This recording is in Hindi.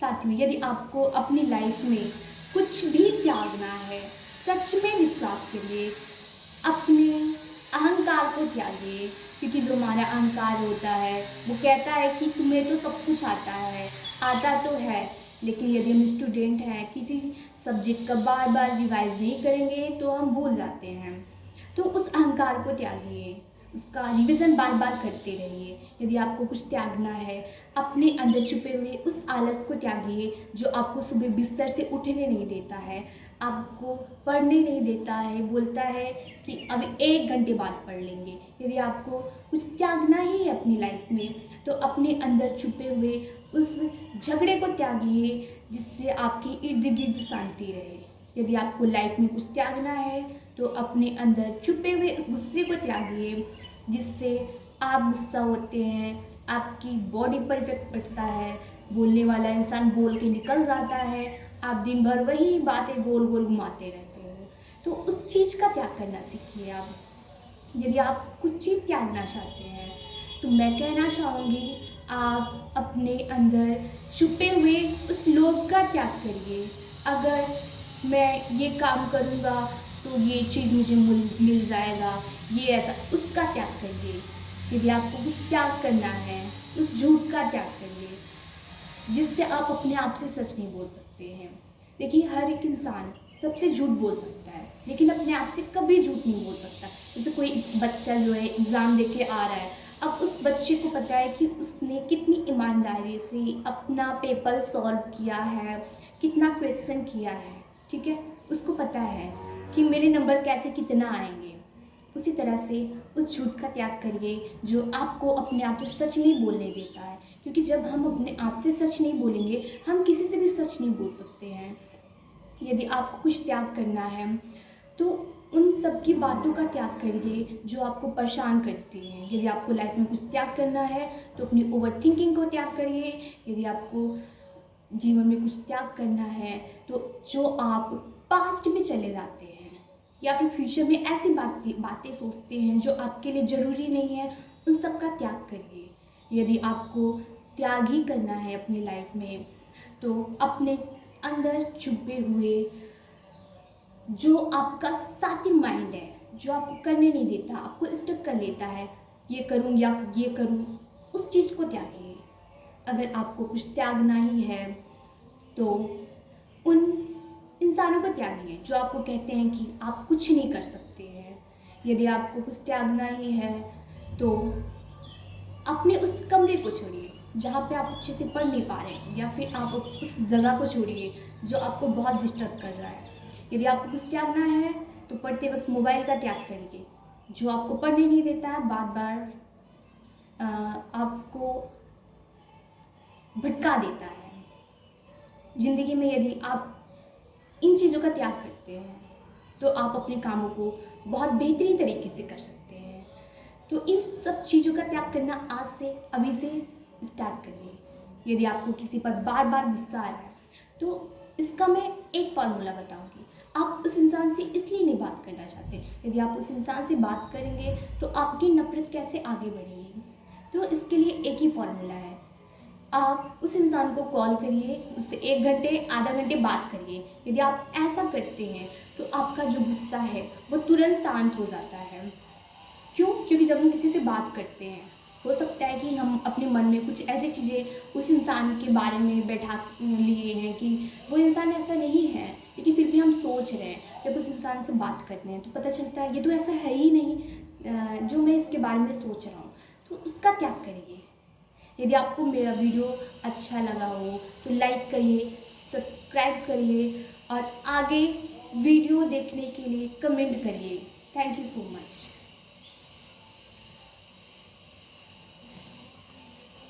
साथियों, यदि आपको अपनी लाइफ में कुछ भी त्यागना है, सच में विश्वास करिए, अपने अहंकार को त्यागिए। क्योंकि जो हमारा अहंकार होता है वो कहता है कि तुम्हें तो सब कुछ आता तो है, लेकिन यदि हम स्टूडेंट हैं, किसी सब्जेक्ट का बार बार रिवाइज नहीं करेंगे तो हम भूल जाते हैं। तो उस अहंकार को त्यागिए, उसका रिवीजन बार बार करते रहिए। यदि आपको कुछ त्यागना है, अपने अंदर छुपे हुए उस आलस को त्यागिए जो आपको सुबह बिस्तर से उठने नहीं देता है, आपको पढ़ने नहीं देता है, बोलता है कि अभी 1 घंटे बाद पढ़ लेंगे। यदि आपको कुछ त्यागना ही है अपनी लाइफ में, तो अपने अंदर छुपे हुए उस झगड़े को त्यागिए जिससे आपकी इर्द गिर्द शांति रहे। यदि आपको लाइफ में कुछ त्यागना है तो अपने अंदर छुपे हुए उस गुस्से को त्यागिए जिससे आप गुस्सा होते हैं, आपकी बॉडी पर इफेक्ट पड़ता है, बोलने वाला इंसान बोल के निकल जाता है, आप दिन भर वही बातें गोल गोल घुमाते रहते हो। तो उस चीज़ का त्याग करना सीखिए आप। यदि आप कुछ चीज़ त्यागना चाहते हैं तो मैं कहना चाहूँगी आप अपने अंदर छुपे हुए उस लोभ का त्याग करिए। अगर मैं ये काम करूँगा तो ये चीज़ मुझे मिल जाएगा, ये ऐसा, उसका त्याग करिए। यदि आपको कुछ त्याग करना है, उस झूठ का त्याग करिए जिससे आप अपने आप से सच नहीं बोल सकते हैं। देखिए, हर एक इंसान सबसे झूठ बोल सकता है लेकिन अपने आप से कभी झूठ नहीं बोल सकता। जैसे कोई बच्चा जो है एग्ज़ाम दे के आ रहा है, अब उस बच्चे को पता है कि उसने कितनी ईमानदारी से अपना पेपर सॉल्व किया है, कितना क्वेश्चन किया है, ठीक है, उसको पता है कि मेरे नंबर कैसे कितना आएंगे। उसी तरह से उस झूठ का त्याग करिए जो आपको अपने आप से सच नहीं बोलने देता है। क्योंकि जब हम अपने आप से सच नहीं बोलेंगे, हम किसी से भी सच नहीं बोल सकते हैं। यदि आपको कुछ त्याग करना है तो उन सब की बातों का त्याग करिए जो आपको परेशान करती हैं। यदि आपको लाइफ में कुछ त्याग करना है तो अपनी ओवर थिंकिंग को त्याग करिए। यदि आपको जीवन में कुछ त्याग करना है तो जो आप पास्ट में चले जाते हैं या फिर फ्यूचर में ऐसी बातें सोचते हैं जो आपके लिए ज़रूरी नहीं है, उन सब का त्याग करिए। यदि आपको त्याग ही करना है अपनी लाइफ में तो अपने अंदर छुपे हुए जो आपका साथी माइंड है, जो आपको करने नहीं देता, आपको स्टक कर लेता है, ये करूँ या ये करूँ, उस चीज़ को त्यागिए। अगर आपको कुछ त्यागना ही है तो उन इंसानों को त्यागिए जो आपको कहते हैं कि आप कुछ नहीं कर सकते हैं। यदि आपको कुछ त्यागना ही है तो अपने उस कमरे को छोड़िए जहाँ पे आप अच्छे से पढ़ नहीं पा रहे हैं, या फिर आप उस जगह को छोड़िए जो आपको बहुत डिस्टर्ब कर रहा है। यदि आपको कुछ त्यागना है तो पढ़ते वक्त मोबाइल का त्याग करिए जो आपको पढ़ने नहीं देता है, बार बार आपको भटका देता है। ज़िंदगी में यदि आप इन चीज़ों का त्याग करते हैं तो आप अपने कामों को बहुत बेहतरीन तरीके से कर सकते हैं। तो इन सब चीज़ों का त्याग करना आज से, अभी से स्टार्ट करिए। यदि आपको किसी पर बार बार गुस्सा आ रहा है तो इसका मैं एक फॉर्मूला बताऊंगी। आप उस इंसान से इसलिए नहीं बात करना चाहते, यदि आप उस इंसान से बात करेंगे तो आपकी नफरत कैसे आगे बढ़ेगी। तो इसके लिए एक ही फॉर्मूला है, आप उस इंसान को कॉल करिए, उससे 1 घंटे आधा घंटे बात करिए। यदि आप ऐसा करते हैं तो आपका जो गुस्सा है वो तुरंत शांत हो जाता है। क्यों? क्योंकि जब हम किसी से बात करते हैं, हो सकता है कि हम अपने मन में कुछ ऐसी चीज़ें उस इंसान के बारे में बैठा लिए हैं कि वो इंसान ऐसा नहीं है, लेकिन फिर भी हम सोच रहे हैं। जब उस इंसान से बात करते हैं तो पता चलता है ये तो ऐसा है ही नहीं जो मैं इसके बारे में सोच रहा हूँ। तो उसका त्याग करिए। यदि आपको मेरा वीडियो अच्छा लगा हो तो लाइक करिए, सब्सक्राइब करिए और आगे वीडियो देखने के लिए कमेंट करिए। Thank you so much.